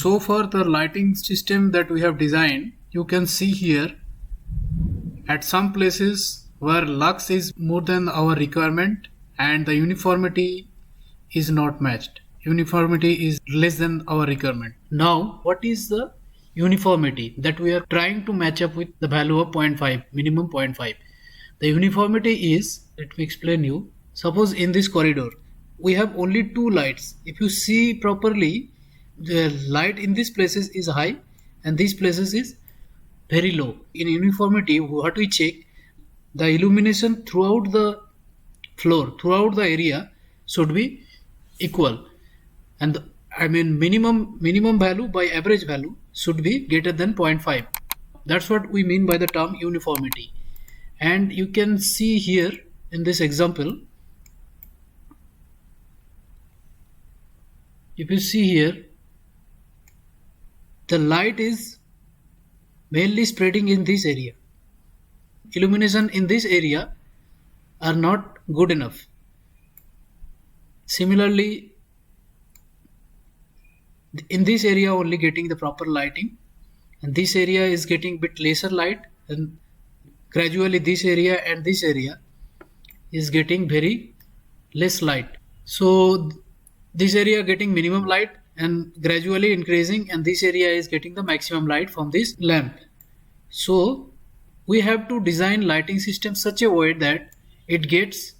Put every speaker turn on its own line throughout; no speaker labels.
so far the lighting system that we have designed, you can see here at some places where lux is more than our requirement and the uniformity is not matched. Uniformity is less than our requirement. Now, what is the uniformity that we are trying to match up with the value of 0.5, minimum 0.5? The uniformity is, let me explain you. Suppose in this corridor, we have only two lights. If you see properly, the light in these places is high and these places is very low. In uniformity, what we check, the illumination throughout the floor, throughout the area should be equal, and minimum value by average value should be greater than 0.5. That's what we mean by the term uniformity. And you can see here in this example, if you see here, the light is mainly spreading in this area. Illumination in this area are not good enough. Similarly, in this area only getting the proper lighting, and this area is getting bit lesser light, and gradually this area and this area is getting very less light. So this area getting minimum light and gradually increasing, and this area is getting the maximum light from this lamp. So we have to design lighting system such a way that it gets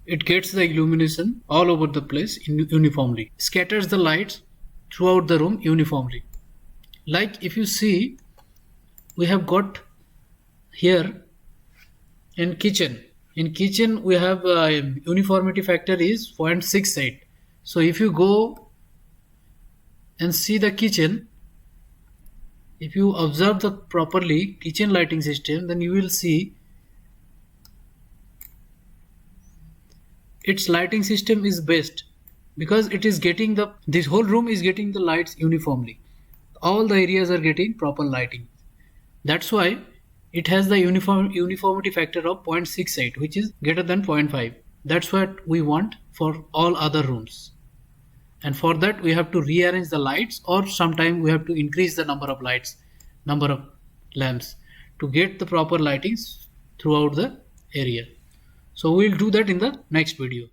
the illumination all over the place uniformly, scatters the lights throughout the room uniformly. Like if you see, we have got here in kitchen. In kitchen we have uniformity factor is 0.68. So if you go and see the kitchen, if you observe the properly kitchen lighting system, then you will see its lighting system is best because it is getting this whole room is getting the lights uniformly. All the areas are getting proper lighting. That's why it has the uniformity factor of 0.68, which is greater than 0.5. That's what we want for all other rooms. And for that we have to rearrange the lights, or sometime we have to increase the number of lights, number of lamps to get the proper lightings throughout the area. So we'll do that in the next video.